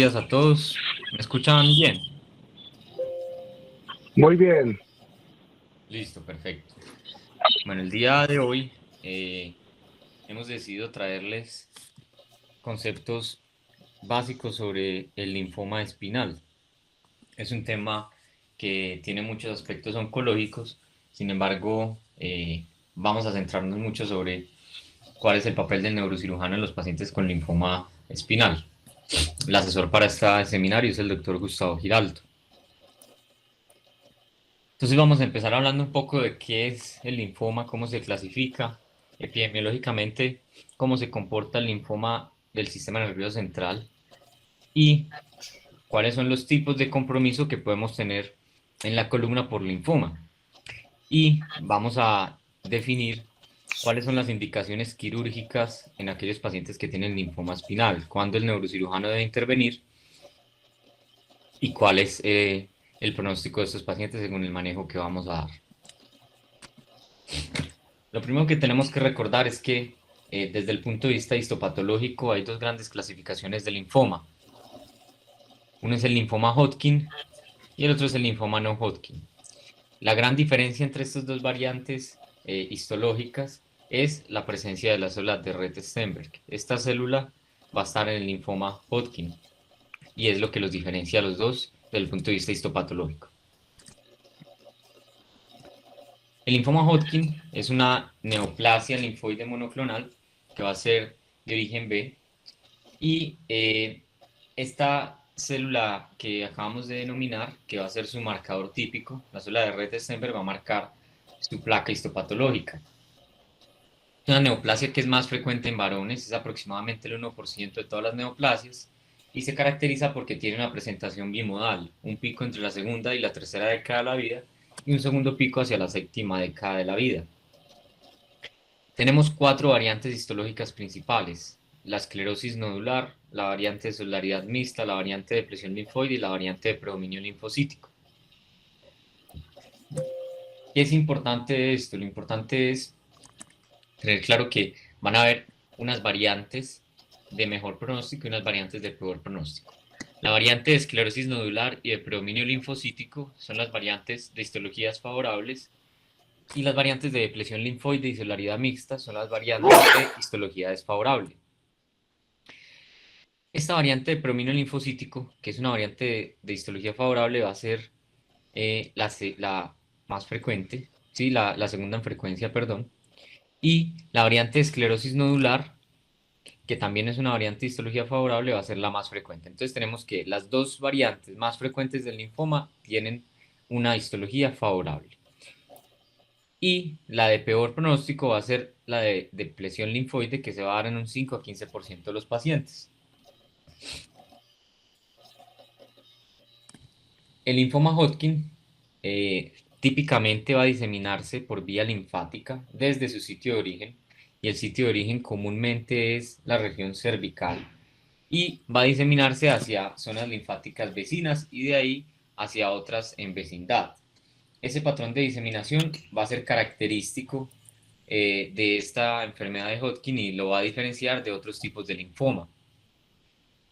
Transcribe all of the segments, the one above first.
días a todos. ¿Me escuchan bien? Muy bien. Listo, perfecto. Bueno, el día de hoy hemos decidido traerles conceptos básicos sobre el linfoma espinal. Es un tema que tiene muchos aspectos oncológicos, sin embargo, vamos a centrarnos mucho sobre cuál es el papel del neurocirujano en los pacientes con linfoma espinal. El asesor para este seminario es el doctor Gustavo Giraldo. Entonces vamos a empezar hablando un poco de qué es el linfoma, cómo se clasifica, epidemiológicamente, cómo se comporta el linfoma del sistema nervioso central y cuáles son los tipos de compromiso que podemos tener en la columna por linfoma. Y vamos a definir cuáles son las indicaciones quirúrgicas en aquellos pacientes que tienen linfoma espinal, cuándo el neurocirujano debe intervenir y cuál es el pronóstico de estos pacientes según el manejo que vamos a dar. Lo primero que tenemos que recordar es que desde el punto de vista histopatológico hay dos grandes clasificaciones de linfoma. Uno es el linfoma Hodgkin y el otro es el linfoma no Hodgkin. La gran diferencia entre estas dos variantes histológicas es la presencia de la célula de Rett-Steinberg. Esta célula va a estar en el linfoma Hodgkin y es lo que los diferencia a los dos desde el punto de vista histopatológico. El linfoma Hodgkin es una neoplasia linfoide monoclonal que va a ser de origen B y esta célula que acabamos de denominar, que va a ser su marcador típico, la célula de Rett-Steinberg va a marcar su placa histopatológica. Es una neoplasia que es más frecuente en varones, es aproximadamente el 1% de todas las neoplasias y se caracteriza porque tiene una presentación bimodal, un pico entre la segunda y la tercera década de la vida y un segundo pico hacia la séptima década de la vida. Tenemos cuatro variantes histológicas principales: la esclerosis nodular, la variante de celularidad mixta, la variante de depresión linfoide y la variante de predominio linfocítico. ¿Qué es importante de esto? Lo importante es tener claro que van a haber unas variantes de mejor pronóstico y unas variantes de peor pronóstico. La variante de esclerosis nodular y de predominio linfocítico son las variantes de histologías favorables y las variantes de depresión linfoide y celularidad mixta son las variantes de histología desfavorable. Esta variante de predominio linfocítico, que es una variante de histología favorable, va a ser la más frecuente, ¿sí? La segunda en frecuencia, perdón. Y la variante de esclerosis nodular, que también es una variante de histología favorable, va a ser la más frecuente. Entonces tenemos que las dos variantes más frecuentes del linfoma tienen una histología favorable. Y la de peor pronóstico va a ser la de depresión linfoide, que se va a dar en un 5 a 15% de los pacientes. El linfoma Hodgkin típicamente va a diseminarse por vía linfática desde su sitio de origen, y el sitio de origen comúnmente es la región cervical, y va a diseminarse hacia zonas linfáticas vecinas y de ahí hacia otras en vecindad. Ese patrón de diseminación va a ser característico de esta enfermedad de Hodgkin y lo va a diferenciar de otros tipos de linfoma.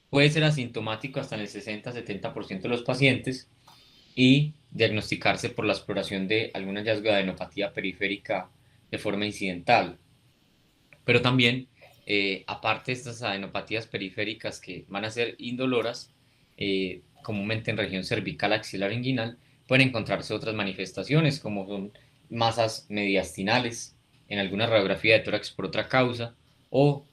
Puede ser asintomático hasta en el 60-70% de los pacientes y diagnosticarse por la exploración de algún hallazgo de adenopatía periférica de forma incidental. Pero también, aparte de estas adenopatías periféricas que van a ser indoloras, comúnmente en región cervical, axilar, inguinal, pueden encontrarse otras manifestaciones como son masas mediastinales en alguna radiografía de tórax por otra causa o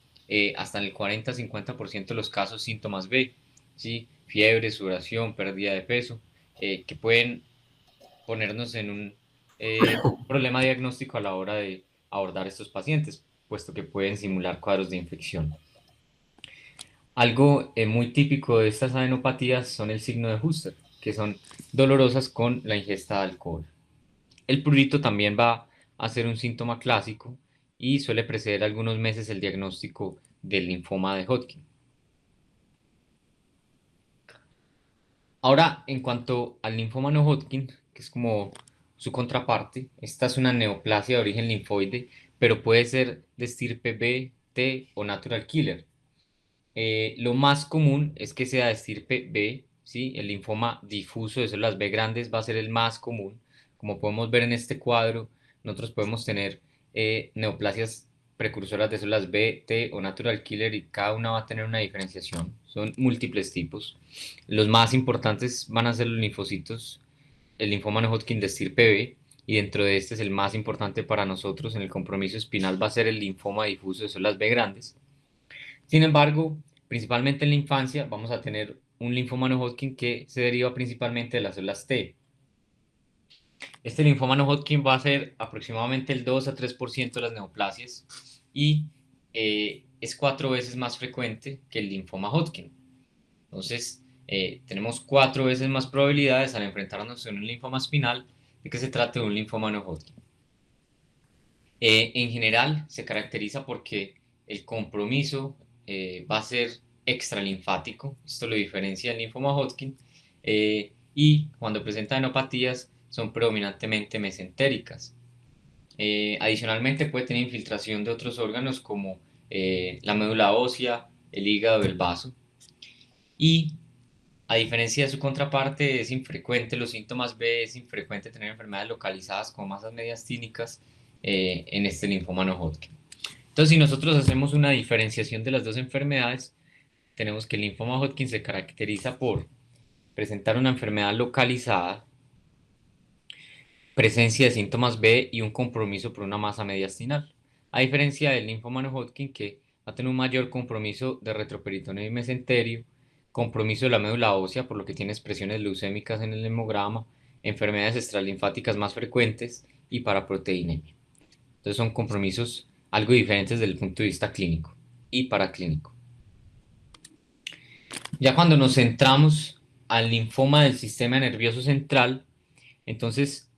hasta en el 40-50% de los casos síntomas B, ¿sí? Fiebre, sudoración, pérdida de peso, que pueden ponernos en un problema diagnóstico a la hora de abordar estos pacientes, puesto que pueden simular cuadros de infección. Algo muy típico de estas adenopatías son el signo de Huster, que son dolorosas con la ingesta de alcohol. El prurito también va a ser un síntoma clásico y suele preceder algunos meses el diagnóstico del linfoma de Hodgkin. Ahora, en cuanto al linfoma no Hodgkin, que es como su contraparte, esta es una neoplasia de origen linfoide, pero puede ser de estirpe B, T o natural killer. Lo más común es que sea de estirpe B, ¿sí? El linfoma difuso de células B grandes va a ser el más común. Como podemos ver en este cuadro, nosotros podemos tener neoplasias precursoras de células B, T o natural killer y cada una va a tener una diferenciación. Son múltiples tipos. Los más importantes van a ser los linfocitos, el linfoma no Hodgkin de estirpe B, y dentro de este es el más importante para nosotros en el compromiso espinal va a ser el linfoma difuso de células B grandes. Sin embargo, principalmente en la infancia vamos a tener un linfoma no Hodgkin que se deriva principalmente de las células T. Este linfoma no Hodgkin va a ser aproximadamente el 2 a 3% de las neoplasias y es 4 veces más frecuente que el linfoma Hodgkin. Entonces, tenemos 4 veces más probabilidades al enfrentarnos a un linfoma espinal de que se trate de un linfoma no Hodgkin. En general, se caracteriza porque el compromiso va a ser extralinfático, esto lo diferencia del linfoma Hodgkin, y cuando presenta enopatías son predominantemente mesentéricas. Adicionalmente puede tener infiltración de otros órganos como la médula ósea, el hígado, el vaso, y a diferencia de su contraparte es infrecuente los síntomas B, es infrecuente tener enfermedades localizadas como masas mediastínicas en este linfoma no Hodgkin. Entonces, si nosotros hacemos una diferenciación de las dos enfermedades, tenemos que el linfoma Hodgkin se caracteriza por presentar una enfermedad localizada, presencia de síntomas B y un compromiso por una masa mediastinal. A diferencia del linfoma no Hodgkin, que va a tener un mayor compromiso de retroperitoneo y mesenterio, compromiso de la médula ósea, por lo que tiene expresiones leucémicas en el hemograma, enfermedades extralinfáticas más frecuentes y paraproteinemia. Entonces son compromisos algo diferentes desde el punto de vista clínico y paraclínico. Ya cuando nos centramos al linfoma del sistema nervioso central, entonces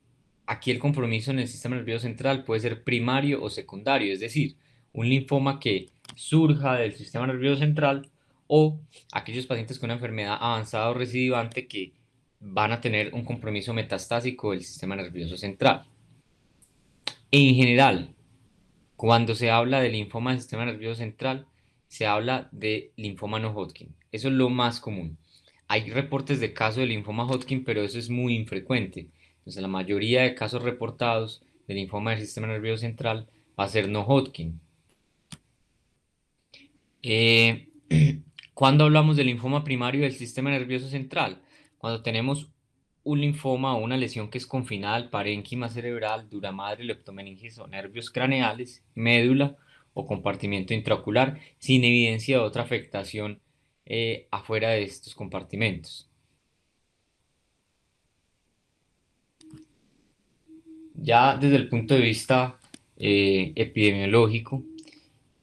aquí el compromiso en el sistema nervioso central puede ser primario o secundario, es decir, un linfoma que surja del sistema nervioso central o aquellos pacientes con una enfermedad avanzada o recidivante que van a tener un compromiso metastásico del sistema nervioso central. En general, cuando se habla de linfoma del sistema nervioso central, se habla de linfoma no Hodgkin. Eso es lo más común. Hay reportes de casos de linfoma Hodgkin, pero eso es muy infrecuente. Entonces, la mayoría de casos reportados de linfoma del sistema nervioso central va a ser no Hodgkin. Eh, cuando hablamos del linfoma primario del sistema nervioso central, cuando tenemos un linfoma o una lesión que es confinada al parénquima cerebral, dura madre, leptomeninges o nervios craneales, médula o compartimento intraocular, sin evidencia de otra afectación afuera de estos compartimentos. Ya desde el punto de vista epidemiológico,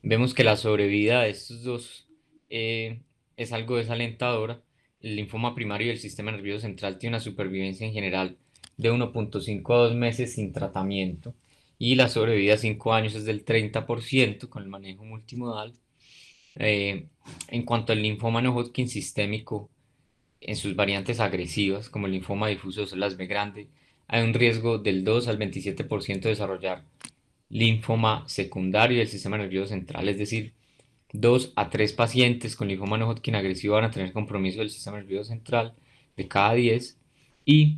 vemos que la sobrevida de estos dos es algo desalentadora. El linfoma primario del sistema nervioso central tiene una supervivencia en general de 1,5 a 2 meses sin tratamiento y la sobrevida a 5 años es del 30% con el manejo multimodal. Eh, en cuanto al linfoma no Hodgkin sistémico, en sus variantes agresivas, como el linfoma difuso de células B grande, hay un riesgo del 2 al 27% de desarrollar linfoma secundario del sistema nervioso central, es decir, 2 a 3 pacientes con linfoma no Hodgkin agresivo van a tener compromiso del sistema nervioso central de cada 10 y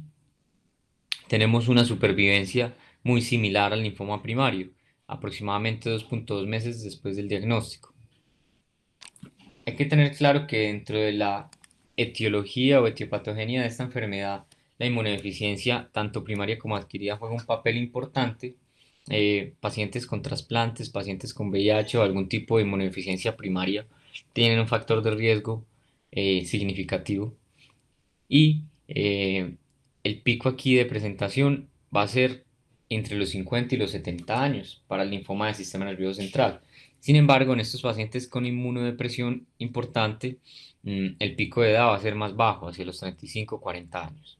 tenemos una supervivencia muy similar al linfoma primario, aproximadamente 2,2 meses después del diagnóstico. Hay que tener claro que dentro de la etiología o etiopatogenia de esta enfermedad, la inmunodeficiencia, tanto primaria como adquirida, juega un papel importante. Pacientes con trasplantes, pacientes con VIH o algún tipo de inmunodeficiencia primaria tienen un factor de riesgo significativo. Y el pico aquí de presentación va a ser entre los 50 y los 70 años para el linfoma del sistema nervioso central. Sin embargo, en estos pacientes con inmunodepresión importante, el pico de edad va a ser más bajo, hacia los 35 o 40 años.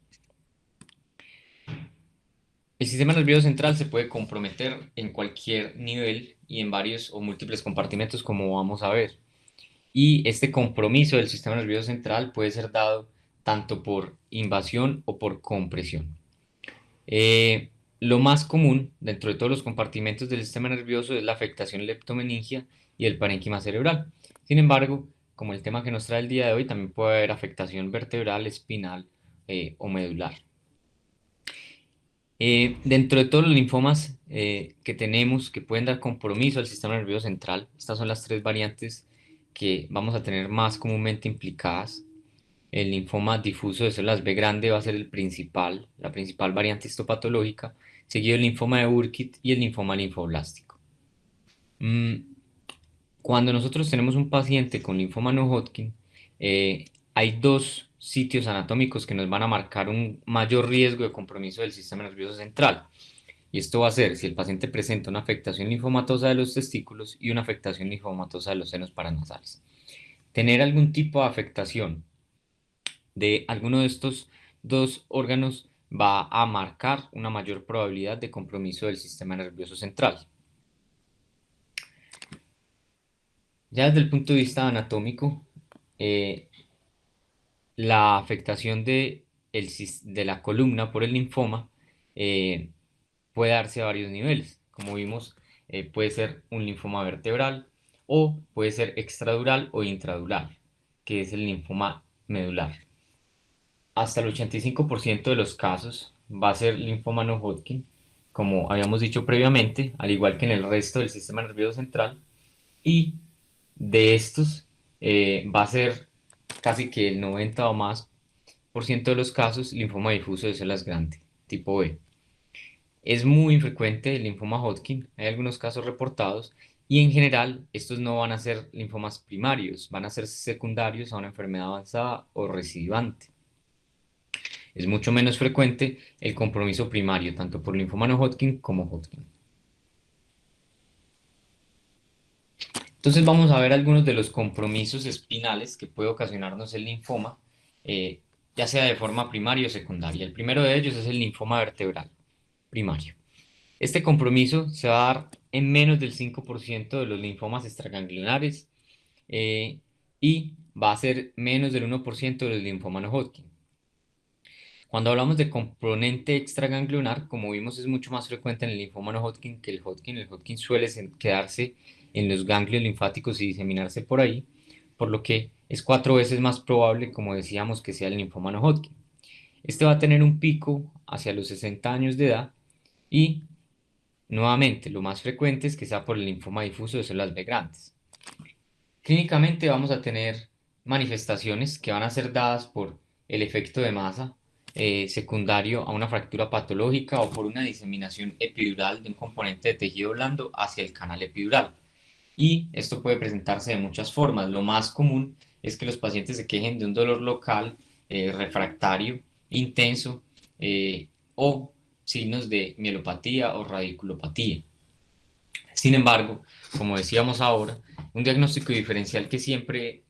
El sistema nervioso central se puede comprometer en cualquier nivel y en varios o múltiples compartimentos, como vamos a ver. Y este compromiso del sistema nervioso central puede ser dado tanto por invasión o por compresión. Lo más común dentro de todos los compartimentos del sistema nervioso es la afectación leptomeningia y el parénquima cerebral. Sin embargo, como el tema que nos trae el día de hoy, también puede haber afectación vertebral, espinal o medular. Dentro de todos los linfomas que tenemos que pueden dar compromiso al sistema nervioso central, estas son las tres variantes que vamos a tener más comúnmente implicadas. El linfoma difuso de células B grande va a ser la principal variante histopatológica, seguido el linfoma de Burkitt y el linfoma linfoblástico. Mm, Cuando nosotros tenemos un paciente con linfoma no Hodgkin, hay dos sitios anatómicos que nos van a marcar un mayor riesgo de compromiso del sistema nervioso central. Y esto va a ser si el paciente presenta una afectación linfomatosa de los testículos y una afectación linfomatosa de los senos paranasales. Tener algún tipo de afectación de alguno de estos dos órganos va a marcar una mayor probabilidad de compromiso del sistema nervioso central. Ya desde el punto de vista anatómico, eh, la afectación de la columna por el linfoma eh, puede darse a varios niveles. Como vimos, puede ser un linfoma vertebral o puede ser extradural o intradural, que es el linfoma medular. Hasta el 85% de los casos va a ser linfoma no Hodgkin, como habíamos dicho previamente, al igual que en el resto del sistema nervioso central. Y de estos va a ser casi que el 90 o más por ciento de los casos linfoma difuso de células grandes, tipo B. Es muy infrecuente el linfoma Hodgkin, hay algunos casos reportados y en general estos no van a ser linfomas primarios, van a ser secundarios a una enfermedad avanzada o recidivante. Es mucho menos frecuente el compromiso primario, tanto por linfoma no Hodgkin como Hodgkin. Entonces vamos a ver algunos de los compromisos espinales que puede ocasionarnos el linfoma, eh, ya sea de forma primaria o secundaria. El primero de ellos es el linfoma vertebral primario. Este compromiso se va a dar en menos del 5% de los linfomas extraganglionares eh, y va a ser menos del 1% de los linfomas no Hodgkin. Cuando hablamos de componente extraganglionar, como vimos, es mucho más frecuente en el linfoma no Hodgkin que el Hodgkin. El Hodgkin suele quedarse en los ganglios linfáticos y diseminarse por ahí, por lo que es 4 veces más probable, como decíamos, que sea el linfoma no Hodgkin. Este va a tener un pico hacia los 60 años de edad y, nuevamente, lo más frecuente es que sea por el linfoma difuso de células B grandes. Clínicamente vamos a tener manifestaciones que van a ser dadas por el efecto de masa secundario a una fractura patológica o por una diseminación epidural de un componente de tejido blando hacia el canal epidural. Y esto puede presentarse de muchas formas. Lo más común es que los pacientes se quejen de un dolor local, refractario, intenso o signos de mielopatía o radiculopatía. Sin embargo, como decíamos ahora, un diagnóstico diferencial que siempre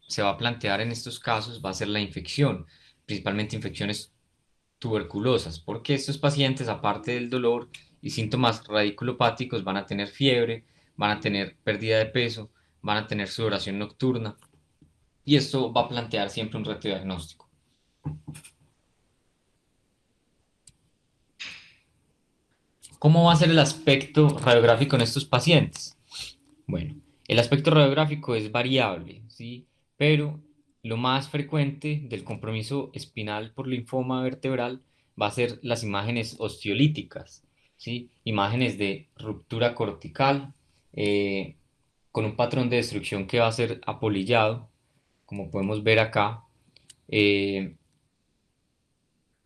se va a plantear en estos casos va a ser la infección, principalmente infecciones tuberculosas, porque estos pacientes, aparte del dolor y síntomas radiculopáticos, van a tener fiebre, van a tener pérdida de peso, van a tener sudoración nocturna, y esto va a plantear siempre un reto diagnóstico. ¿Cómo va a ser el aspecto radiográfico en estos pacientes? Bueno, el aspecto radiográfico es variable, ¿sí? Pero lo más frecuente del compromiso espinal por linfoma vertebral va a ser las imágenes osteolíticas, ¿sí? Imágenes de ruptura cortical eh, con un patrón de destrucción que va a ser apolillado, como podemos ver acá, eh,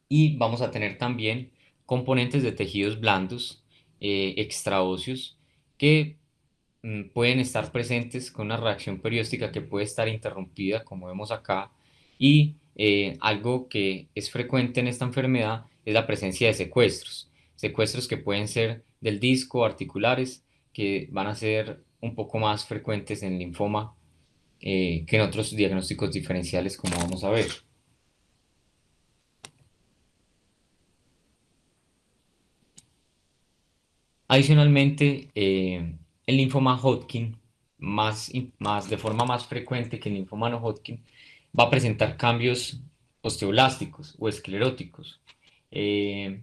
y vamos a tener también componentes de tejidos blandos extraóseos que pueden estar presentes con una reacción perióstica que puede estar interrumpida, como vemos acá, y algo que es frecuente en esta enfermedad es la presencia de secuestros, secuestros que pueden ser del disco, articulares, que van a ser un poco más frecuentes en linfoma que en otros diagnósticos diferenciales, como vamos a ver. Adicionalmente, el linfoma Hodgkin, de forma más frecuente que el linfoma no Hodgkin, va a presentar cambios osteoblásticos o escleróticos. Eh,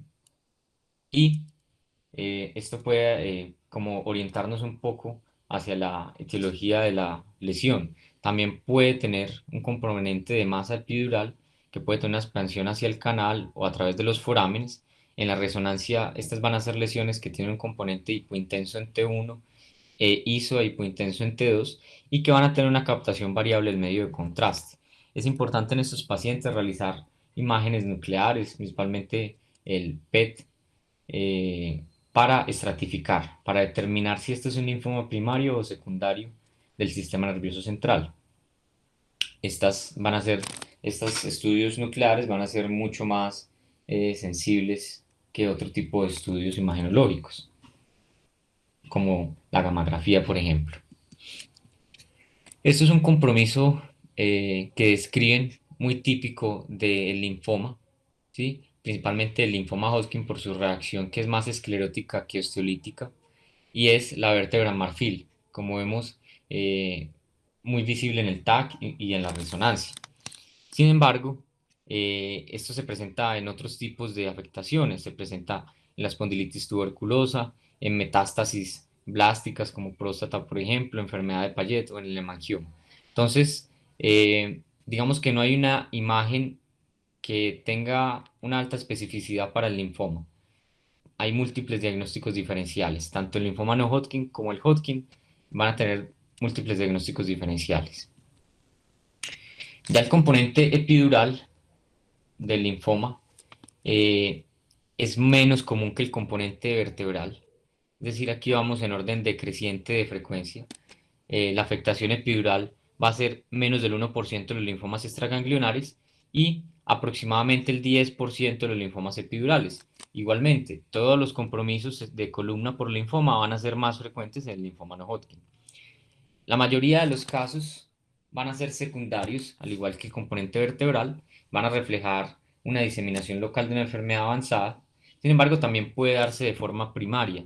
y esto puede como orientarnos un poco hacia la etiología de la lesión. también puede tener un componente de masa epidural que puede tener una expansión hacia el canal o a través de los forámenes. En la resonancia, estas van a ser lesiones que tienen un componente hipointenso en T1 e ISO e hipointenso en T2 y que van a tener una captación variable en medio de contraste. Es importante en estos pacientes realizar imágenes nucleares, principalmente el PET, para estratificar, para determinar si este es un linfoma primario o secundario del sistema nervioso central. Estos estudios nucleares van a ser mucho más sensibles que otro tipo de estudios imagenológicos, como la gammagrafía, por ejemplo. Esto es un compromiso que describen muy típico del linfoma, ¿sí? Principalmente el linfoma Hodgkin por su reacción que es más esclerótica que osteolítica, y es la vértebra marfil, como vemos eh, muy visible en el TAC y en la resonancia. Sin embargo, esto se presenta en otros tipos de afectaciones, se presenta en la espondilitis tuberculosa, en metástasis blásticas como próstata, por ejemplo, enfermedad de Payet o en el hemangioma. Entonces, digamos que no hay una imagen que tenga una alta especificidad para el linfoma. Hay múltiples diagnósticos diferenciales, tanto el linfoma no Hodgkin como el Hodgkin van a tener múltiples diagnósticos diferenciales. Ya el componente epidural del linfoma eh, es menos común que el componente vertebral. Es decir, aquí vamos en orden decreciente de frecuencia. La afectación epidural va a ser menos del 1% de los linfomas extraganglionares y aproximadamente el 10% de los linfomas epidurales. Igualmente, todos los compromisos de columna por linfoma van a ser más frecuentes en el linfoma no Hodgkin. La mayoría de los casos van a ser secundarios, al igual que el componente vertebral, van a reflejar una diseminación local de una enfermedad avanzada. Sin embargo, también puede darse de forma primaria.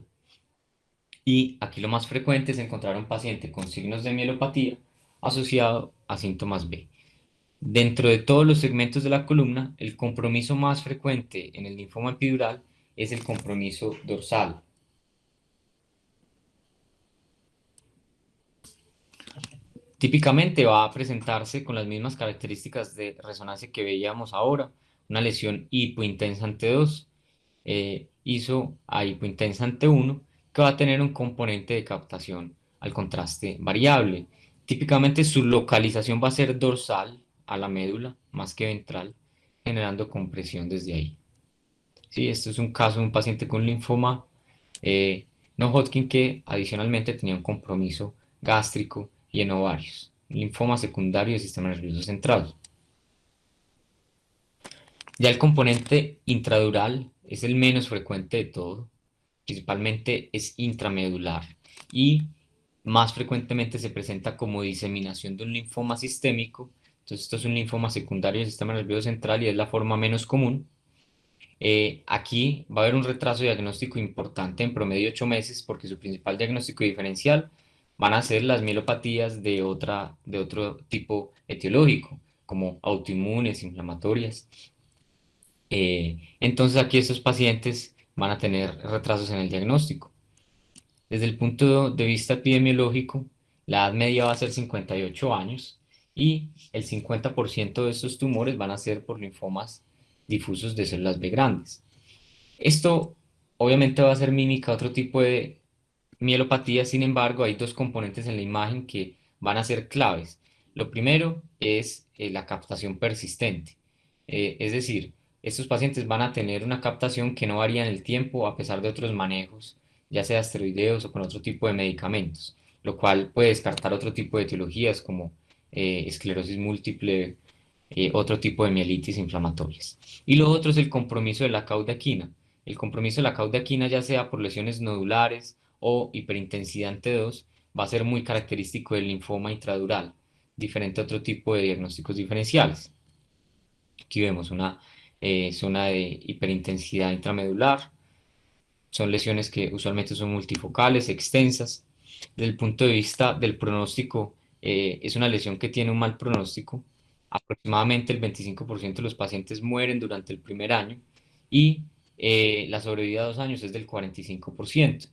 Y aquí lo más frecuente es encontrar un paciente con signos de mielopatía asociado a síntomas B. Dentro de todos los segmentos de la columna, el compromiso más frecuente en el linfoma epidural es el compromiso dorsal. Típicamente va a presentarse con las mismas características de resonancia que veíamos ahora, una lesión hipointensa ante 2, ISO a hipointensa ante 1, que va a tener un componente de captación al contraste variable. Típicamente su localización va a ser dorsal a la médula más que ventral, generando compresión desde ahí. Sí, esto es un caso de un paciente con linfoma no Hodgkin que adicionalmente tenía un compromiso gástrico y en ovarios, linfoma secundario del sistema nervioso central. Ya el componente intradural es el menos frecuente de todo, principalmente es intramedular y más frecuentemente se presenta como diseminación de un linfoma sistémico. Entonces esto es un linfoma secundario del sistema nervioso central y es la forma menos común. Aquí va a haber un retraso diagnóstico importante en promedio 8 meses porque su principal diagnóstico diferencial van a ser las mielopatías de otro tipo etiológico, como autoinmunes, inflamatorias. Entonces aquí estos pacientes van a tener retrasos en el diagnóstico. Desde el punto de vista epidemiológico, la edad media va a ser 58 años y el 50% de estos tumores van a ser por linfomas difusos de células B grandes. Esto obviamente va a ser mímica a otro tipo de mielopatía, sin embargo, hay dos componentes en la imagen que van a ser claves. Lo primero es la captación persistente, es decir, estos pacientes van a tener una captación que no varía en el tiempo a pesar de otros manejos, ya sea esteroideos o con otro tipo de medicamentos, lo cual puede descartar otro tipo de etiologías como esclerosis múltiple, otro tipo de mielitis inflamatorias. Y lo otro es el compromiso de la caudaquina. El compromiso de la caudaquina, ya sea por lesiones nodulares o hiperintensidad ante 2, va a ser muy característico del linfoma intradural, diferente a otro tipo de diagnósticos diferenciales. Aquí vemos una zona de hiperintensidad intramedular. Son lesiones que usualmente son multifocales, extensas. Desde el punto de vista del pronóstico, es una lesión que tiene un mal pronóstico. Aproximadamente el 25% de los pacientes mueren durante el primer año y la sobrevida a 2 años es del 45%.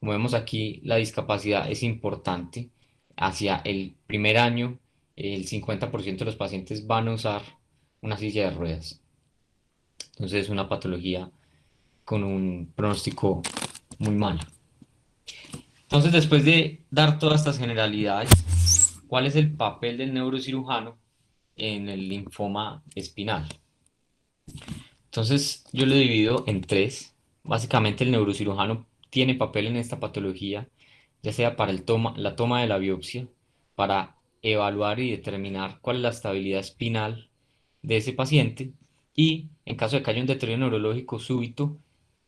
Como vemos aquí, la discapacidad es importante hacia el primer año el 50% de los pacientes van a usar una silla de ruedas. Entonces es una patología con un pronóstico muy malo. Entonces, después de dar todas estas generalidades, ¿cuál es el papel del neurocirujano en el linfoma espinal? Entonces, yo lo divido en tres. Básicamente, el neurocirujano tiene papel en esta patología, ya sea para la toma de la biopsia, para evaluar y determinar cuál es la estabilidad espinal de ese paciente y, en caso de que haya un deterioro neurológico súbito,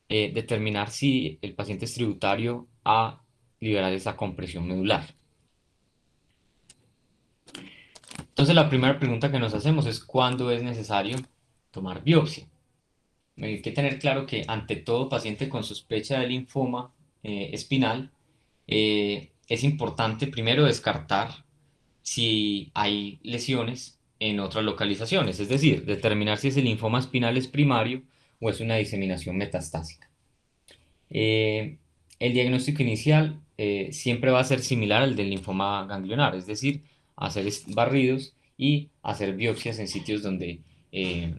determinar si el paciente es tributario a liberar esa compresión medular. Entonces, la primera pregunta que nos hacemos es ¿cuándo es necesario tomar biopsia? Hay que tener claro que ante todo paciente con sospecha de linfoma espinal, es importante primero descartar si hay lesiones en otras localizaciones, es decir, determinar si ese linfoma espinal es primario o es una diseminación metastásica. Eh, el diagnóstico inicial siempre va a ser similar al del linfoma ganglionar, es decir, hacer barridos y hacer biopsias en sitios donde eh,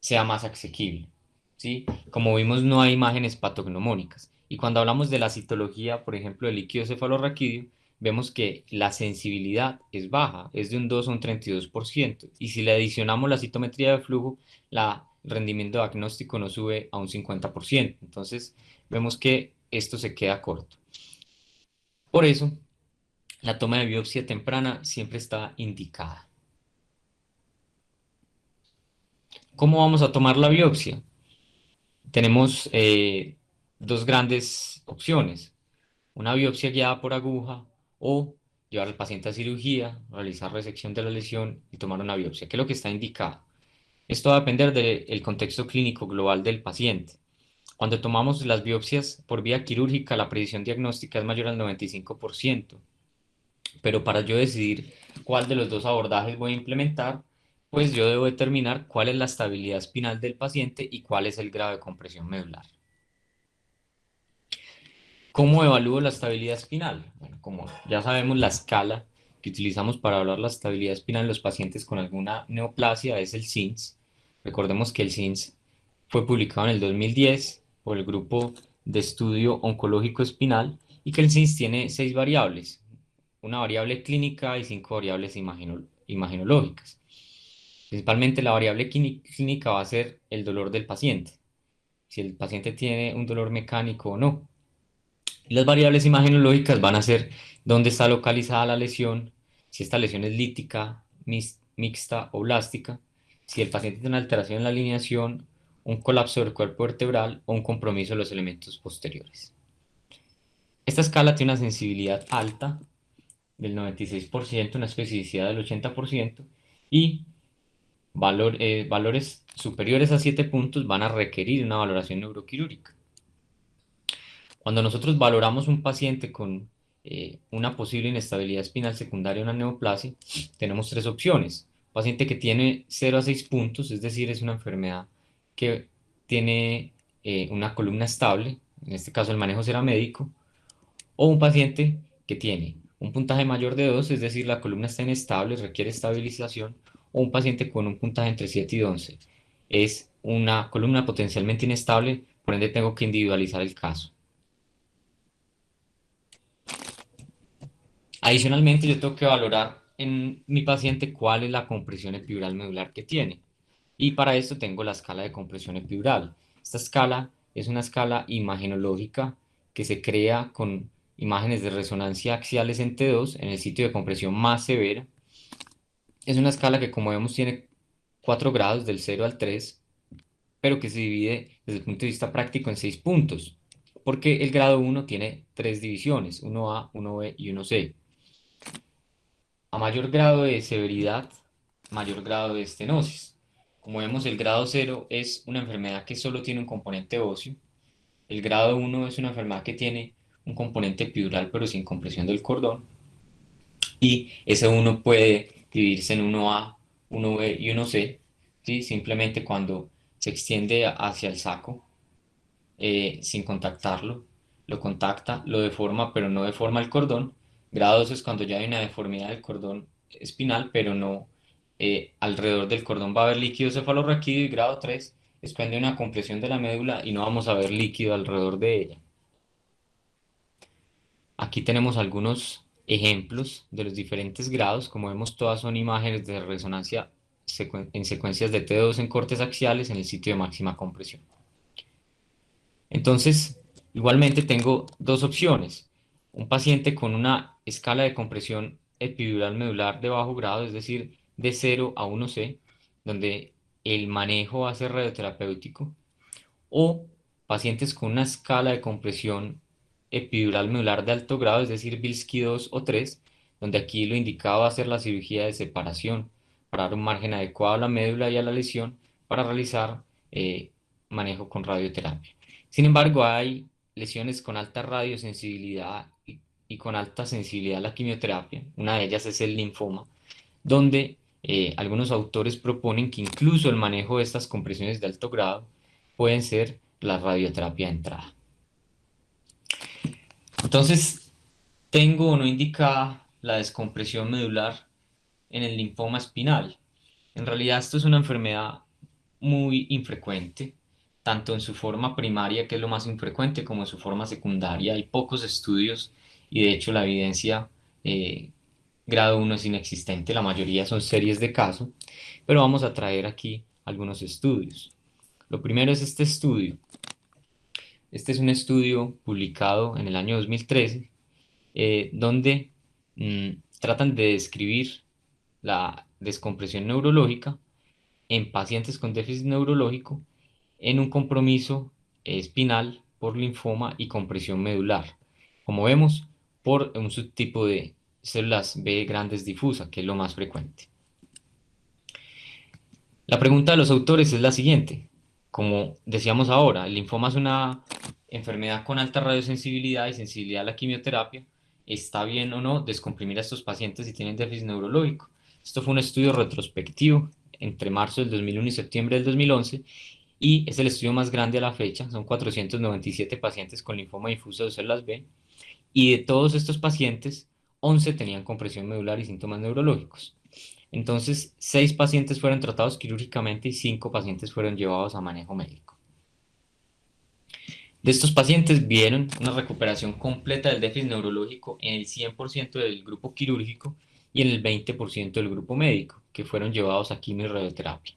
sea más asequible, ¿sí? Como vimos, no hay imágenes patognomónicas. Y cuando hablamos de la citología, por ejemplo, del líquido cefalorraquídeo, vemos que la sensibilidad es baja, es de un 2 a un 32%. Y si le adicionamos la citometría de flujo, el rendimiento diagnóstico no sube a un 50%. Entonces, vemos que esto se queda corto. Por eso, la toma de biopsia temprana siempre está indicada. ¿Cómo vamos a tomar la biopsia? Tenemos dos grandes opciones: una biopsia guiada por aguja o llevar al paciente a cirugía, realizar resección de la lesión y tomar una biopsia, que es lo que está indicado. Esto va a depender del contexto clínico global del paciente. Cuando tomamos las biopsias por vía quirúrgica, la precisión diagnóstica es mayor al 95%, pero para yo decidir cuál de los dos abordajes voy a implementar, pues yo debo determinar cuál es la estabilidad espinal del paciente y cuál es el grado de compresión medular. ¿Cómo evalúo la estabilidad espinal? Bueno, como ya sabemos, la escala que utilizamos para evaluar la estabilidad espinal en los pacientes con alguna neoplasia es el SINS. Recordemos que el SINS fue publicado en el 2010 por el Grupo de Estudio Oncológico Espinal y que el SINS tiene 6 variables, una variable clínica y 5 variables imagenológicas. Principalmente la variable clínica va a ser el dolor del paciente, si el paciente tiene un dolor mecánico o no. Y las variables imagenológicas van a ser dónde está localizada la lesión, si esta lesión es lítica, mixta o blástica, si el paciente tiene una alteración en la alineación, un colapso del cuerpo vertebral o un compromiso de los elementos posteriores. Esta escala tiene una sensibilidad alta del 96%, una especificidad del 80% y valores superiores a 7 puntos van a requerir una valoración neuroquirúrgica. Cuando nosotros valoramos un paciente con una posible inestabilidad espinal secundaria a una neoplasia, tenemos tres opciones. Paciente que tiene 0 a 6 puntos, es decir, es una enfermedad que tiene una columna estable, en este caso el manejo será médico, o un paciente que tiene un puntaje mayor de 2, es decir, la columna está inestable, requiere estabilización, o un paciente con un puntaje entre 7 y 11. Es una columna potencialmente inestable, por ende tengo que individualizar el caso. Adicionalmente, yo tengo que valorar en mi paciente cuál es la compresión epidural medular que tiene. Y para esto tengo la escala de compresión epidural. Esta escala es una escala imagenológica que se crea con imágenes de resonancia axiales en T2 en el sitio de compresión más severa. Es una escala que, como vemos, tiene 4 grados del 0 al 3, pero que se divide desde el punto de vista práctico en 6 puntos, porque el grado 1 tiene 3 divisiones, 1A, 1B y 1C. A mayor grado de severidad, mayor grado de estenosis. Como vemos, el grado 0 es una enfermedad que solo tiene un componente óseo. El grado 1 es una enfermedad que tiene un componente epidural pero sin compresión del cordón. Y ese 1 puede dividirse en 1A, 1B y 1C, ¿sí? Simplemente cuando se extiende hacia el saco sin contactarlo, lo contacta, lo deforma pero no deforma el cordón. Grado 2 es cuando ya hay una deformidad del cordón espinal, pero no alrededor del cordón va a haber líquido cefalorraquídeo y grado 3 es cuando hay una compresión de la médula y no vamos a ver líquido alrededor de ella. Aquí tenemos algunos ejemplos de los diferentes grados. Como vemos, todas son imágenes de resonancia en secuencias de T2 en cortes axiales en el sitio de máxima compresión. Entonces, igualmente tengo dos opciones. Un paciente con una escala de compresión epidural medular de bajo grado, es decir, de 0 a 1C, donde el manejo va a ser radioterapéutico, o pacientes con una escala de compresión epidural medular de alto grado, es decir, Bilski 2 o 3, donde aquí lo indicado va a ser la cirugía de separación para dar un margen adecuado a la médula y a la lesión para realizar manejo con radioterapia. Sin embargo, hay lesiones con alta radiosensibilidad y con alta sensibilidad a la quimioterapia. Una de ellas es el linfoma, donde algunos autores proponen que incluso el manejo de estas compresiones de alto grado pueden ser la radioterapia de entrada. Entonces, tengo o no indicada la descompresión medular en el linfoma espinal. En realidad, esto es una enfermedad muy infrecuente, tanto en su forma primaria, que es lo más infrecuente, como en su forma secundaria. Hay pocos estudios y de hecho la evidencia grado 1 es inexistente, la mayoría son series de caso, pero vamos a traer aquí algunos estudios. Lo primero es este estudio. Este es un estudio publicado en el año 2013, donde mm, tratan de describir la descompresión neurológica en pacientes con déficit neurológico en un compromiso espinal por linfoma y compresión medular. Como vemos, por un subtipo de células B grandes difusa, que es lo más frecuente. La pregunta de los autores es la siguiente. Como decíamos ahora, el linfoma es una enfermedad con alta radiosensibilidad y sensibilidad a la quimioterapia. ¿Está bien o no descomprimir a estos pacientes si tienen déficit neurológico? Esto fue un estudio retrospectivo entre marzo del 2001 y septiembre del 2011 y es el estudio más grande a la fecha. Son 497 pacientes con linfoma difuso de células B y de todos estos pacientes, 11 tenían compresión medular y síntomas neurológicos. Entonces, 6 pacientes fueron tratados quirúrgicamente y 5 pacientes fueron llevados a manejo médico. De estos pacientes vieron una recuperación completa del déficit neurológico en el 100% del grupo quirúrgico y en el 20% del grupo médico, que fueron llevados a quimio y radioterapia.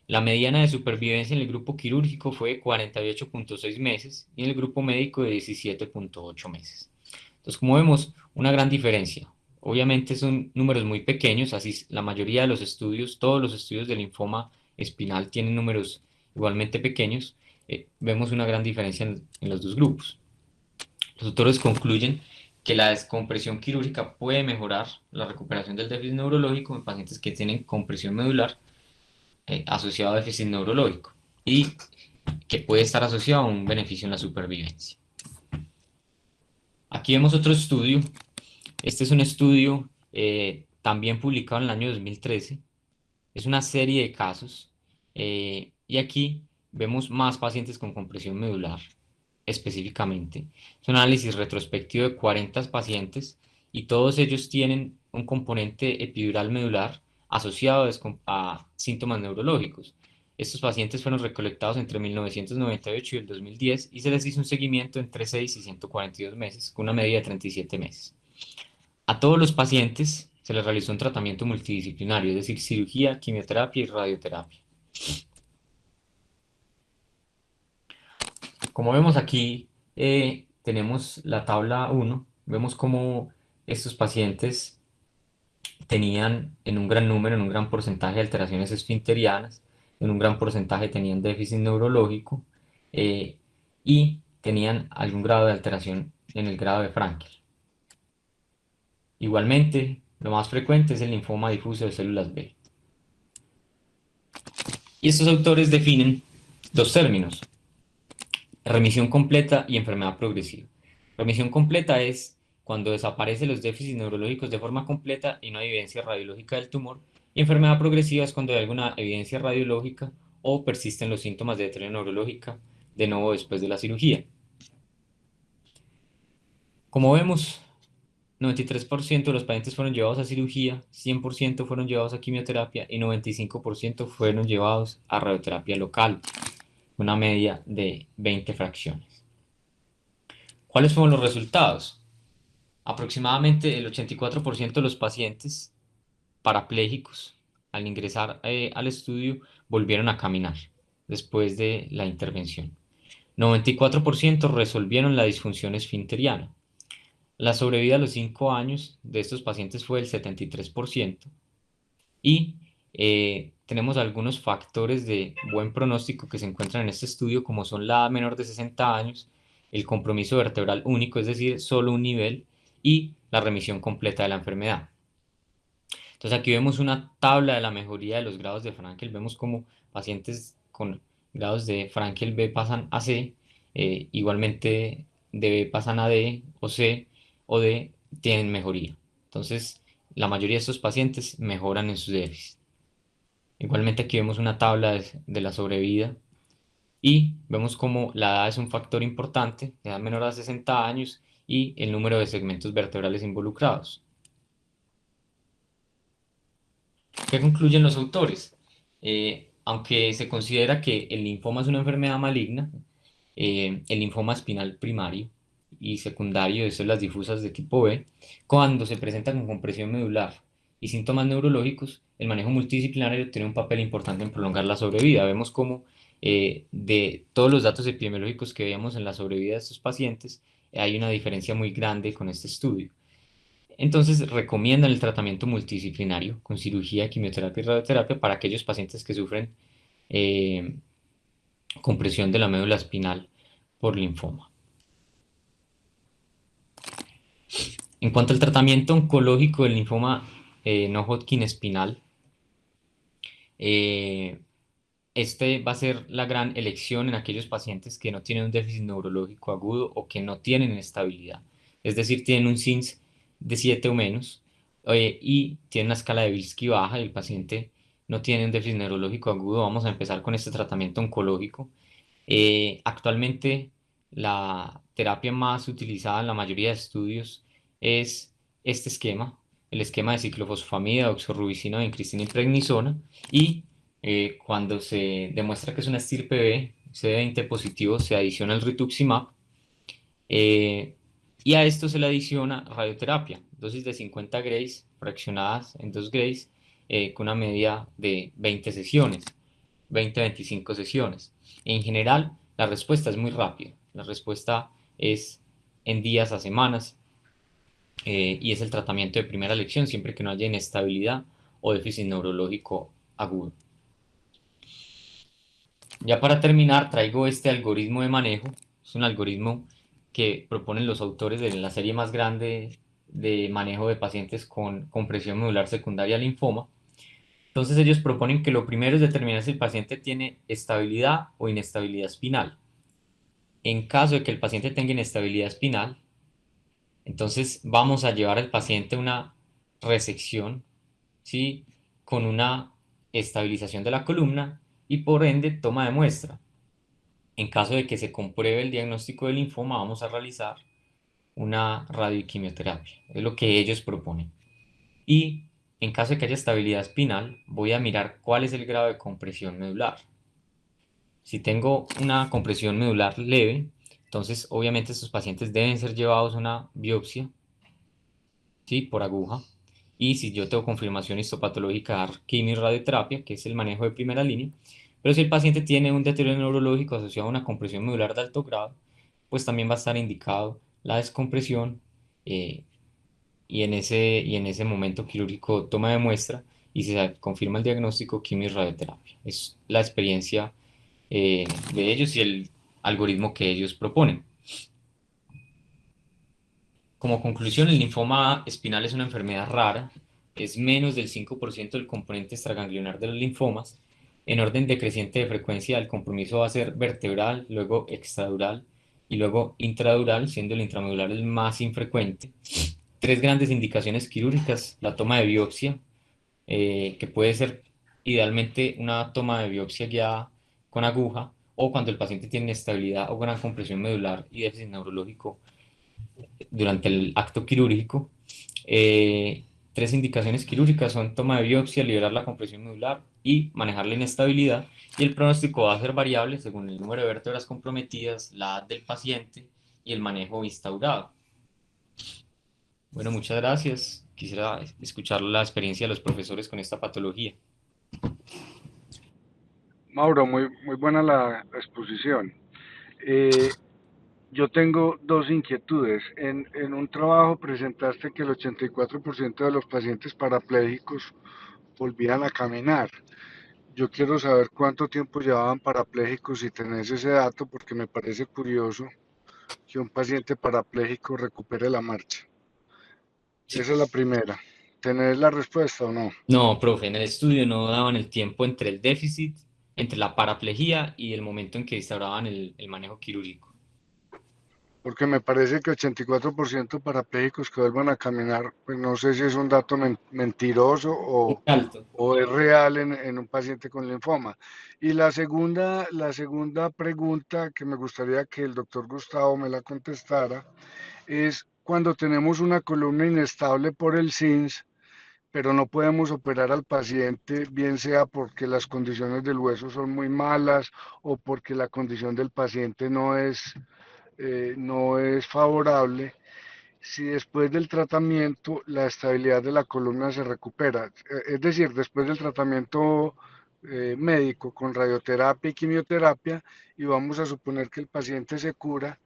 La mediana de supervivencia en el grupo quirúrgico fue de 48.6 meses y en el grupo médico de 17.8 meses. Entonces, como vemos, una gran diferencia. Obviamente son números muy pequeños, así la mayoría de los estudios, todos los estudios de linfoma espinal tienen números igualmente pequeños. Vemos una gran diferencia en los dos grupos. Los autores concluyen que la descompresión quirúrgica puede mejorar la recuperación del déficit neurológico en pacientes que tienen compresión medular asociado a déficit neurológico y que puede estar asociado a un beneficio en la supervivencia. Aquí vemos otro estudio. Este es un estudio también publicado en el año 2013. Es una serie de casos y aquí vemos más pacientes con compresión medular específicamente. Es un análisis retrospectivo de 40 pacientes y todos ellos tienen un componente epidural medular asociado a síntomas neurológicos. Estos pacientes fueron recolectados entre 1998 y el 2010 y se les hizo un seguimiento entre 6 y 142 meses, con una medida de 37 meses. A todos los pacientes se les realizó un tratamiento multidisciplinario, es decir, cirugía, quimioterapia y radioterapia. Como vemos aquí, tenemos la tabla 1, vemos cómo estos pacientes tenían en un gran número, en un gran porcentaje de alteraciones esfinterianas, en un gran porcentaje tenían déficit neurológico eh, y tenían algún grado de alteración en el grado de Frankel. Igualmente, lo más frecuente es el linfoma difuso de células B. Y estos autores definen dos términos: remisión completa y enfermedad progresiva. Remisión completa es cuando desaparecen los déficits neurológicos de forma completa y no hay evidencia radiológica del tumor. Y enfermedad progresiva es cuando hay alguna evidencia radiológica o persisten los síntomas de deterioro neurológica de nuevo después de la cirugía. Como vemos, 93% de los pacientes fueron llevados a cirugía, 100% fueron llevados a quimioterapia y 95% fueron llevados a radioterapia local, una media de 20 fracciones. ¿Cuáles fueron los resultados? Aproximadamente el 84% de los pacientes parapléjicos al ingresar al estudio volvieron a caminar después de la intervención. 94% resolvieron la disfunción esfinteriana. La sobrevida a los 5 años de estos pacientes fue del 73% y tenemos algunos factores de buen pronóstico que se encuentran en este estudio, como son la edad menor de 60 años, el compromiso vertebral único, es decir, solo un nivel, y la remisión completa de la enfermedad. Entonces aquí vemos una tabla de la mejoría de los grados de Frankel. Vemos como pacientes con grados de Frankel B pasan a C, igualmente de B pasan a D o C o D tienen mejoría. Entonces la mayoría de estos pacientes mejoran en sus déficits. Igualmente aquí vemos una tabla de la sobrevida y vemos como la edad es un factor importante, edad menor a 60 años y el número de segmentos vertebrales involucrados. ¿Qué concluyen los autores? Aunque se considera que el linfoma es una enfermedad maligna, el linfoma espinal primario y secundario, eso es las difusas de tipo B, cuando se presenta con compresión medular y síntomas neurológicos, el manejo multidisciplinario tiene un papel importante en prolongar la sobrevida. Vemos como de todos los datos epidemiológicos que veíamos en la sobrevida de estos pacientes, hay una diferencia muy grande con este estudio. Entonces recomiendan el tratamiento multidisciplinario con cirugía, quimioterapia y radioterapia para aquellos pacientes que sufren eh, compresión de la médula espinal por linfoma. En cuanto al tratamiento oncológico del linfoma no Hodgkin espinal, eh, este va a ser la gran elección en aquellos pacientes que no tienen un déficit neurológico agudo o que no tienen estabilidad. Es decir, tienen un SINS de 7 o menos y tienen una escala de Bilski baja y el paciente no tiene un déficit neurológico agudo. Vamos a empezar con este tratamiento oncológico. Actualmente la terapia más utilizada en la mayoría de estudios es este esquema, el esquema de ciclofosfamida, oxorubicina, vincristina y prednisona, y cuando se demuestra que es una estirpe B, CD20 positivo, se adiciona el rituximab, eh, y a esto se le adiciona radioterapia, dosis de 50 grays fraccionadas en 2 grays, con una media de 20 sesiones, 20 a 25 sesiones. En general, la respuesta es muy rápida, la respuesta es en días a semanas, y es el tratamiento de primera elección siempre que no haya inestabilidad o déficit neurológico agudo. Ya para terminar, traigo este algoritmo de manejo. Es un algoritmo que proponen los autores de la serie más grande de manejo de pacientes con compresión medular secundaria a linfoma. Entonces ellos proponen que lo primero es determinar si el paciente tiene estabilidad o inestabilidad espinal. En caso de que el paciente tenga inestabilidad espinal, entonces vamos a llevar al paciente a una resección, ¿sí? Con una estabilización de la columna y por ende toma de muestra. En caso de que se compruebe el diagnóstico del linfoma, vamos a realizar una radioquimioterapia. Es lo que ellos proponen. Y en caso de que haya estabilidad espinal, voy a mirar cuál es el grado de compresión medular. Si tengo una compresión medular leve, entonces obviamente estos pacientes deben ser llevados a una biopsia, ¿sí? Por aguja. Y si yo tengo confirmación histopatológica, dar quimio y radioterapia, que es el manejo de primera línea. Pero si el paciente tiene un deterioro neurológico asociado a una compresión medular de alto grado, pues también va a estar indicado la descompresión, eh, y en ese momento quirúrgico toma de muestra y se confirma el diagnóstico quimio y radioterapia. Es la experiencia de ellos y el algoritmo que ellos proponen. Como conclusión, el linfoma espinal es una enfermedad rara, es menos del 5% del componente extraganglionar de los linfomas. En orden decreciente de frecuencia, el compromiso va a ser vertebral, luego extradural y luego intradural, siendo el intramedular el más infrecuente. Tres grandes indicaciones quirúrgicas: la toma de biopsia, que puede ser idealmente una toma de biopsia guiada con aguja, o cuando el paciente tiene inestabilidad o gran compresión medular y déficit neurológico durante el acto quirúrgico. Eh, Tres indicaciones quirúrgicas son toma de biopsia, liberar la compresión medular y manejar la inestabilidad. Y el pronóstico va a ser variable según el número de vértebras comprometidas, la edad del paciente y el manejo instaurado. Bueno, muchas gracias. Quisiera escuchar la experiencia de los profesores con esta patología. Mauro, muy buena la exposición. Eh, yo tengo dos inquietudes. En un trabajo presentaste que el 84% de los pacientes parapléjicos volvían a caminar. Yo quiero saber cuánto tiempo llevaban parapléjicos si tenés ese dato, porque me parece curioso que un paciente parapléjico recupere la marcha. Sí. Esa es la primera. ¿Tenés la respuesta o no? No, profe, en el estudio no daban el tiempo entre el déficit, entre la paraplegia y el momento en que instauraban el manejo quirúrgico. Porque me parece que 84% parapléjicos que vuelvan a caminar, pues no sé si es un dato mentiroso Muy alto. o es real en un paciente con linfoma. Y la segunda pregunta que me gustaría que el doctor Gustavo me la contestara es cuando tenemos una columna inestable por el SINS, pero no podemos operar al paciente, bien sea porque las condiciones del hueso son muy malas o porque la condición del paciente no es favorable, si después del tratamiento la estabilidad de la columna se recupera. Es decir, después del tratamiento médico con radioterapia y quimioterapia, y vamos a suponer que el paciente se cura,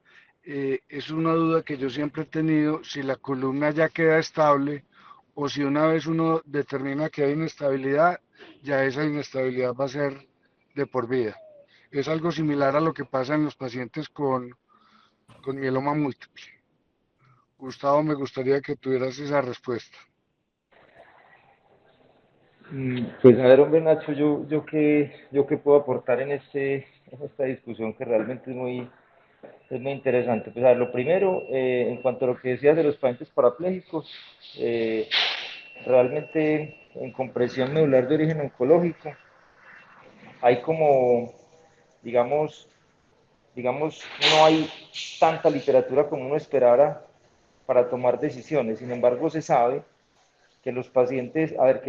es una duda que yo siempre he tenido, si la columna ya queda estable o si una vez uno determina que hay inestabilidad, ya esa inestabilidad va a ser de por vida. Es algo similar a lo que pasa en los pacientes con mieloma múltiple. Gustavo, me gustaría que tuvieras esa respuesta. Pues a ver, hombre Nacho, yo qué puedo aportar en esta discusión que realmente es muy interesante. Pues a ver, lo primero, en cuanto a lo que decías de los pacientes parapléjicos, eh, realmente en compresión medular de origen oncológico hay como, digamos, digamos, no hay tanta literatura como uno esperara para tomar decisiones. Sin embargo, se sabe que los pacientes, a ver,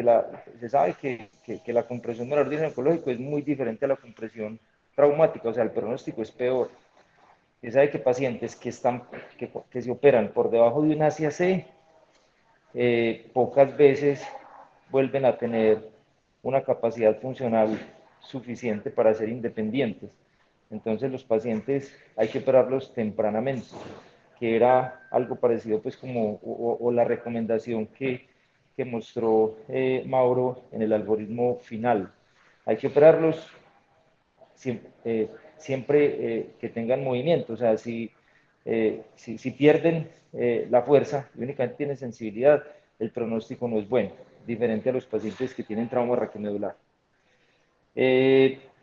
se sabe que la compresión del orden oncológico es muy diferente a la compresión traumática, o sea, el pronóstico es peor. Se sabe que pacientes que se operan por debajo de un ACAC, pocas veces vuelven a tener una capacidad funcional suficiente para ser independientes. Entonces los pacientes hay que operarlos tempranamente, que era algo parecido pues como o la recomendación que mostró Mauro en el algoritmo final. Hay que operarlos siempre, que tengan movimiento, o sea, si pierden la fuerza y únicamente tienen sensibilidad, el pronóstico no es bueno, diferente a los pacientes que tienen trauma raquimedular.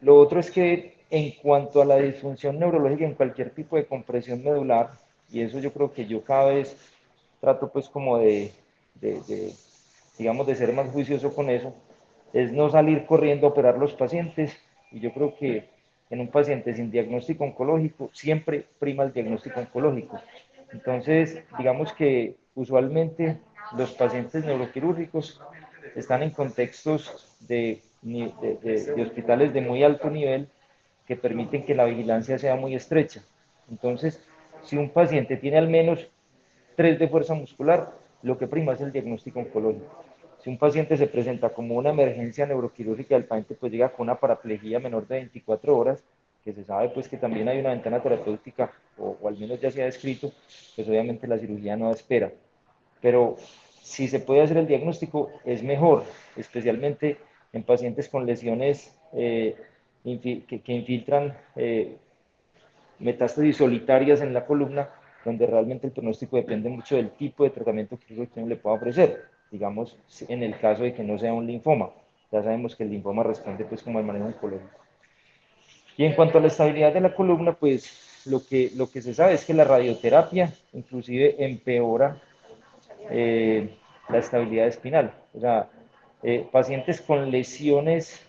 Lo otro es que en cuanto a la disfunción neurológica en cualquier tipo de compresión medular, y eso yo creo que yo cada vez trato pues como de digamos, de ser más juicioso con eso, es no salir corriendo a operar los pacientes, y yo creo que en un paciente sin diagnóstico oncológico siempre prima el diagnóstico oncológico. Entonces, digamos que usualmente los pacientes neuroquirúrgicos están en contextos de hospitales de muy alto nivel que permiten que la vigilancia sea muy estrecha. Entonces, si un paciente tiene al menos 3 de fuerza muscular, lo que prima es el diagnóstico oncológico. Si un paciente se presenta como una emergencia neuroquirúrgica, el paciente pues llega con una paraplegia menor de 24 horas, que se sabe pues que también hay una ventana terapéutica, o al menos ya se ha descrito, pues obviamente la cirugía no espera. Pero si se puede hacer el diagnóstico, es mejor, especialmente en pacientes con lesiones que infiltran metástasis solitarias en la columna, donde realmente el pronóstico depende mucho del tipo de tratamiento que uno le pueda ofrecer. Digamos, en el caso de que no sea un linfoma, ya sabemos que el linfoma responde pues como al manejo oncológico. Y en cuanto a la estabilidad de la columna, pues lo que se sabe es que la radioterapia inclusive empeora la estabilidad espinal. O sea, pacientes con lesiones,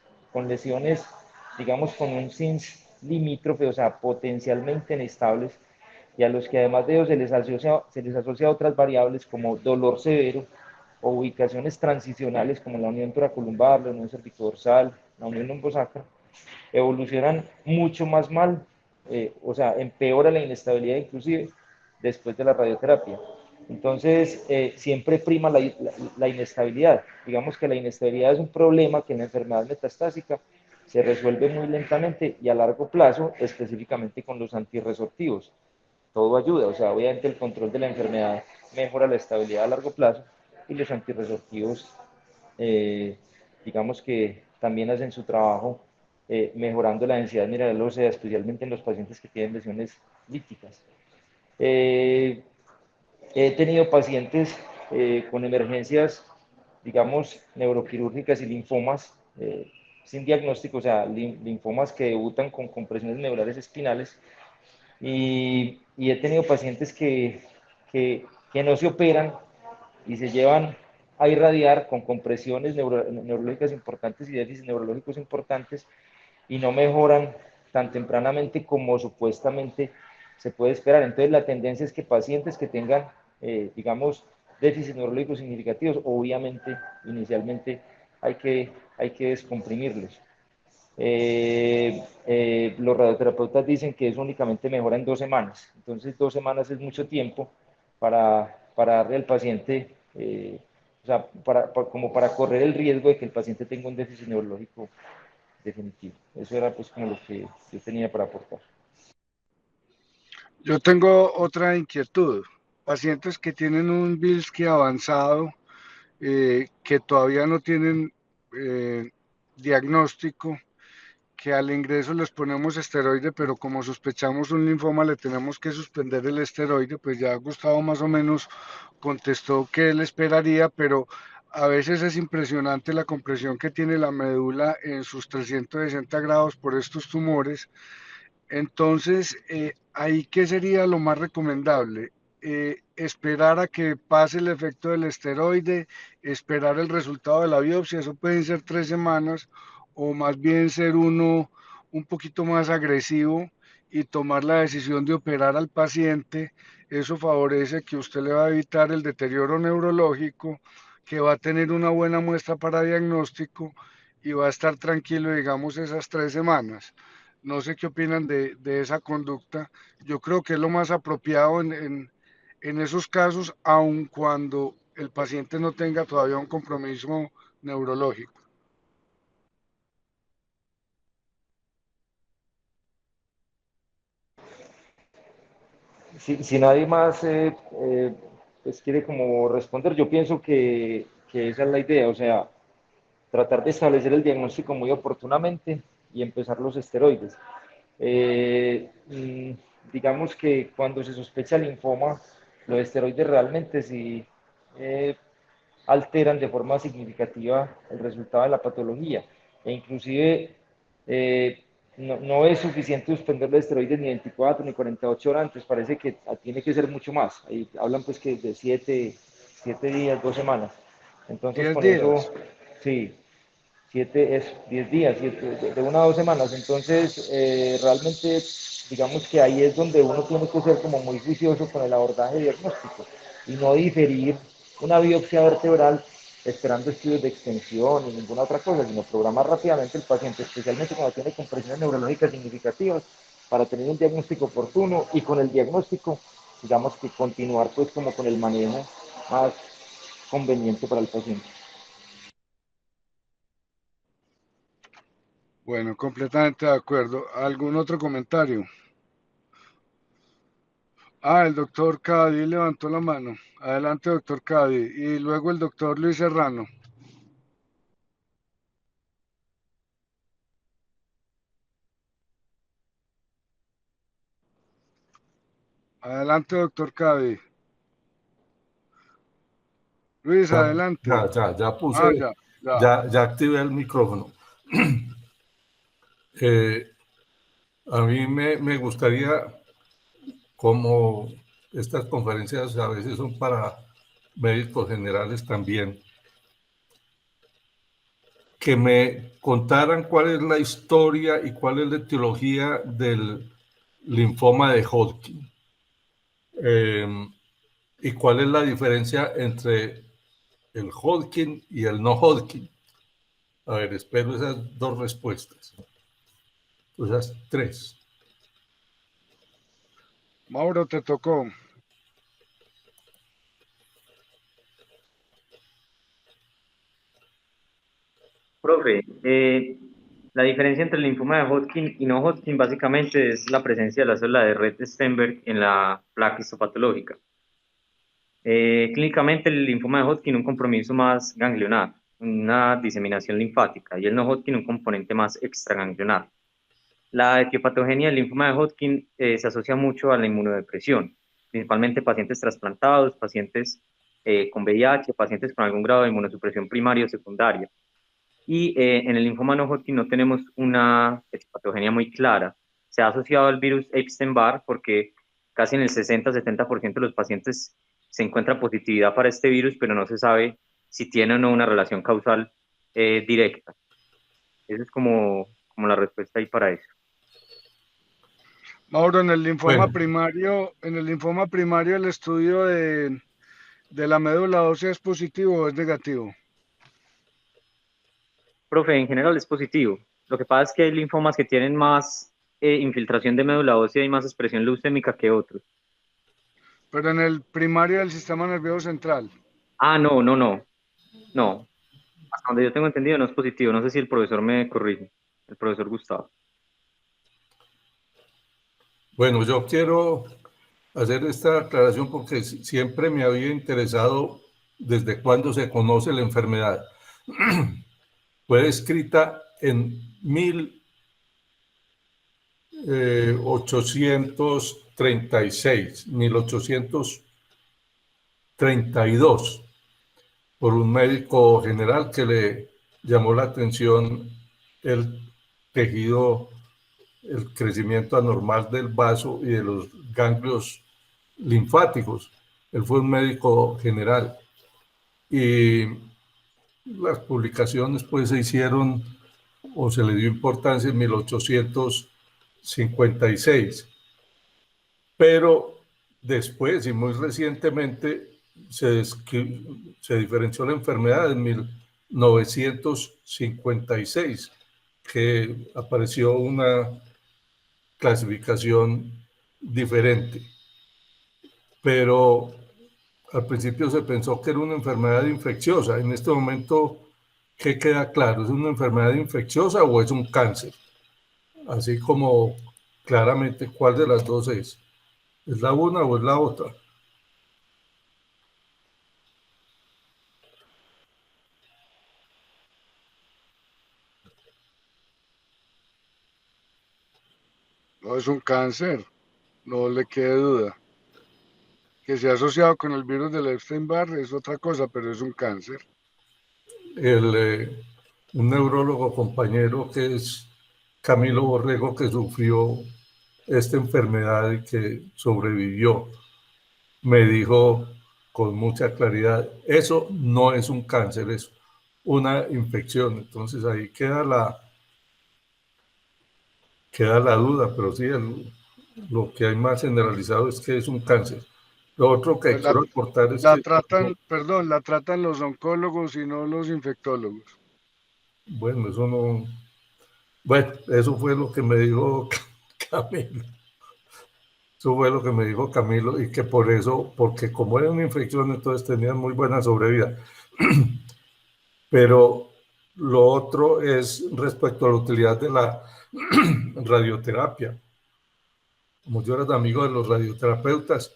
digamos, con un SINS limítrofe, o sea, potencialmente inestables, y a los que además de ello se les asocia otras variables como dolor severo o ubicaciones transicionales como la unión toracolumbar, la unión cervicodorsal, la unión lumbosacra, evolucionan mucho más mal, o sea, empeora la inestabilidad inclusive después de la radioterapia. Entonces, siempre prima la inestabilidad. Digamos que la inestabilidad es un problema que en la enfermedad metastásica se resuelve muy lentamente y a largo plazo, específicamente con los antirresortivos. Todo ayuda, o sea, obviamente el control de la enfermedad mejora la estabilidad a largo plazo y los antirresortivos, eh, digamos que también hacen su trabajo mejorando la densidad mineral ósea, especialmente en los pacientes que tienen lesiones líticas. Eh, He tenido pacientes con emergencias, digamos, neuroquirúrgicas y linfomas sin diagnóstico, o sea, linfomas que debutan con compresiones medulares espinales. Y he tenido pacientes que no se operan y se llevan a irradiar con compresiones neurológicas importantes y déficits neurológicos importantes y no mejoran tan tempranamente como supuestamente se puede esperar. Entonces, la tendencia es que pacientes que tengan, digamos, déficits neurológicos significativos, obviamente, inicialmente hay que descomprimirlos. Los radioterapeutas dicen que eso únicamente mejora en 2 semanas. Entonces, 2 semanas es mucho tiempo para darle al paciente, o sea, como para correr el riesgo de que el paciente tenga un déficit neurológico definitivo. Eso era pues como lo que yo tenía para aportar. Yo tengo otra inquietud. Pacientes que tienen un Bilski avanzado, que todavía no tienen diagnóstico, que al ingreso les ponemos esteroide, pero como sospechamos un linfoma le tenemos que suspender el esteroide, pues ya Gustavo más o menos contestó que él esperaría, pero a veces es impresionante la compresión que tiene la médula en sus 360 grados por estos tumores. Entonces, ¿ahí qué sería lo más recomendable? Esperar a que pase el efecto del esteroide, esperar el resultado de la biopsia, eso pueden ser 3 semanas, o más bien ser uno un poquito más agresivo y tomar la decisión de operar al paciente. Eso favorece que usted le va a evitar el deterioro neurológico, que va a tener una buena muestra para diagnóstico y va a estar tranquilo, digamos, esas 3 semanas. No sé qué opinan de esa conducta. Yo creo que es lo más apropiado en esos casos, aun cuando el paciente no tenga todavía un compromiso neurológico. Si nadie más pues quiere como responder, yo pienso que esa es la idea, o sea, tratar de establecer el diagnóstico muy oportunamente y empezar los esteroides. Digamos que cuando se sospecha linfoma, los esteroides realmente sí eh, alteran de forma significativa el resultado de la patología e inclusive no es suficiente suspender los esteroides ni 24 ni 48 horas antes, parece que tiene que ser mucho más. Ahí hablan pues que de 7 días, 2 semanas. Entonces 10 con eso, días. sí, 10 días, de 1 a 2 semanas. Entonces, realmente, digamos que ahí es donde uno tiene que ser como muy juicioso con el abordaje diagnóstico y no diferir una biopsia vertebral esperando estudios de extensión ni ninguna otra cosa, sino programar rápidamente el paciente, especialmente cuando tiene compresiones neurológicas significativas, para tener un diagnóstico oportuno y con el diagnóstico, digamos que continuar pues como con el manejo más conveniente para el paciente. Bueno, completamente de acuerdo. ¿Algún otro comentario? El doctor Cady levantó la mano. Adelante, doctor Cady. Y luego el doctor Luis Serrano. Adelante, doctor Cady. Luis, Ya, adelante. ya puse, Ya, ya. ya activé el micrófono. Eh, a mí me gustaría, como estas conferencias a veces son para médicos generales también, que me contaran cuál es la historia y cuál es la etiología del linfoma de Hodgkin. ¿Y cuál es la diferencia entre el Hodgkin y el no Hodgkin? A ver, espero esas dos respuestas. Esas tres. Mauro, te tocó. Profe, la diferencia entre el linfoma de Hodgkin y no Hodgkin básicamente es la presencia de la célula de Rett-Steinberg en la placa histopatológica. Clínicamente el linfoma de Hodgkin un compromiso más ganglionar, una diseminación linfática, y el no Hodgkin un componente más extraganglionar. La etiopatogenia del linfoma de Hodgkin se asocia mucho a la inmunodepresión, principalmente pacientes trasplantados, pacientes con VIH, pacientes con algún grado de inmunosupresión primaria o secundaria. Y en el linfoma no Hodgkin no tenemos una patogenia muy clara. Se ha asociado al virus Epstein-Barr porque casi en el 60-70% de los pacientes se encuentra positividad para este virus, pero no se sabe si tiene o no una relación causal directa. Esa es como la respuesta ahí para eso. Mauro, en el linfoma Bueno. primario, el estudio de la médula ósea es positivo o es negativo. Profe, en general es positivo. Lo que pasa es que hay linfomas que tienen más infiltración de médula ósea y más expresión leucémica que otros. Pero en el primario del sistema nervioso central. Ah, no. No. Hasta donde yo tengo entendido no es positivo. No sé si el profesor me corrige. El profesor Gustavo. Bueno, yo quiero hacer esta aclaración porque siempre me había interesado desde cuándo se conoce la enfermedad. Fue descrita en 1832, por un médico general que le llamó la atención el tejido, el crecimiento anormal del vaso y de los ganglios linfáticos. Él fue un médico general y las publicaciones pues se hicieron o se le dio importancia en 1856, pero después y muy recientemente se diferenció la enfermedad en 1956, que apareció una clasificación diferente. Pero al principio se pensó que era una enfermedad infecciosa. En este momento, ¿qué queda claro? ¿Es una enfermedad infecciosa o es un cáncer? Así como claramente cuál de las dos es. ¿Es la una o es la otra? No es un cáncer, no le quede duda. Que se ha asociado con el virus del Epstein-Barr es otra cosa, pero es un cáncer. Un neurólogo compañero que es Camilo Borrego, que sufrió esta enfermedad y que sobrevivió, me dijo con mucha claridad, eso no es un cáncer, es una infección. Entonces ahí queda la duda, pero sí, lo que hay más generalizado es que es un cáncer. Lo otro que Pues quiero aportar es que... la tratan los oncólogos y no los infectólogos. Bueno, eso no... Bueno, eso fue lo que me dijo Camilo. Eso fue lo que me dijo Camilo y que por eso, porque como era una infección, entonces tenían muy buena sobrevida. Pero lo otro es respecto a la utilidad de la radioterapia. Como yo era amigo de los radioterapeutas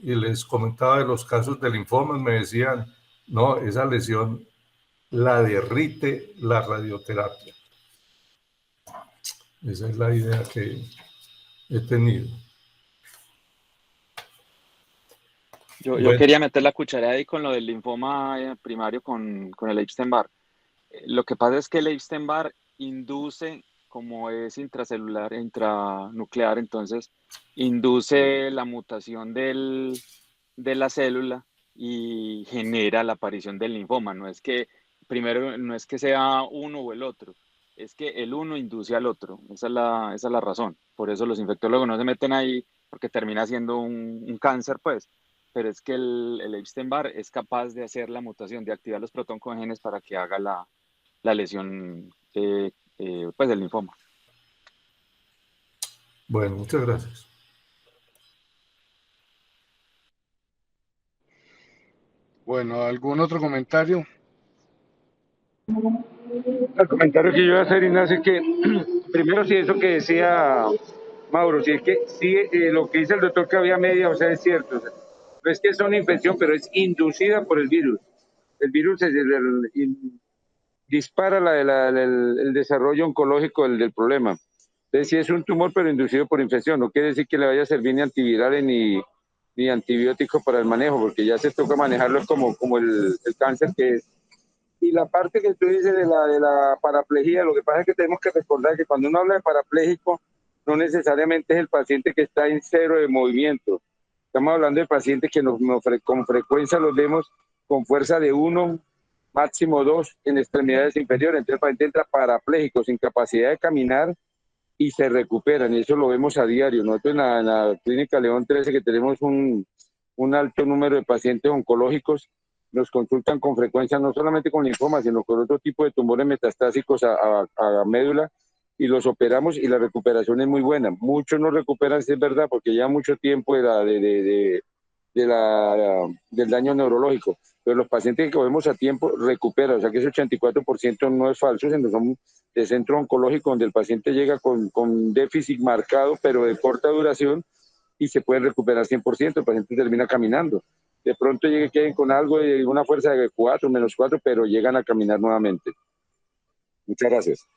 y les comentaba de los casos de linfomas, me decían, no, esa lesión la derrite la radioterapia. Esa es la idea que he tenido. Yo Bueno, quería meter la cucharada ahí con lo del linfoma primario con el Epstein-Barr. Lo que pasa es que el Epstein-Barr induce, como es intracelular, intranuclear, entonces induce la mutación de la célula y genera la aparición del linfoma. No es que sea uno o el otro, es que el uno induce al otro. Esa es la razón. Por eso los infectólogos no se meten ahí porque termina siendo un cáncer, pues. Pero es que el Epstein-Barr es capaz de hacer la mutación, de activar los protoncogenes para que haga la lesión, pues, del linfoma. Bueno, muchas gracias. Bueno, ¿algún otro comentario? El comentario que yo iba a hacer, Ignacio, es que primero si eso que decía Mauro, si es que sí, lo que dice el doctor que había media, o sea, es cierto. O sea, no es que es una infección, pero es inducida por el virus. El virus dispara el desarrollo oncológico del problema. Entonces, sí es un tumor, pero inducido por infección. No quiere decir que le vaya a servir ni antivirales ni antibióticos para el manejo, porque ya se toca manejarlo como el cáncer que es. Y la parte que tú dices de la paraplegia, lo que pasa es que tenemos que recordar que cuando uno habla de parapléjico, no necesariamente es el paciente que está en cero de movimiento. Estamos hablando de pacientes que con frecuencia los vemos con fuerza de 1, máximo 2 en extremidades inferiores. Entonces el paciente entra parapléjico, sin capacidad de caminar y se recuperan. Y eso lo vemos a diario. Nosotros en la Clínica León 13, que tenemos un alto número de pacientes oncológicos, nos consultan con frecuencia no solamente con linfoma, sino con otro tipo de tumores metastásicos a médula, y los operamos y la recuperación es muy buena. Muchos no recuperan, es verdad, porque lleva mucho tiempo del daño neurológico, pero los pacientes que vemos a tiempo recuperan, o sea que ese 84% no es falso, sino son de centro oncológico donde el paciente llega con déficit marcado, pero de corta duración, y se puede recuperar 100%, el paciente termina caminando. De pronto queden con algo de una fuerza de 4, -4, pero llegan a caminar nuevamente. Muchas gracias.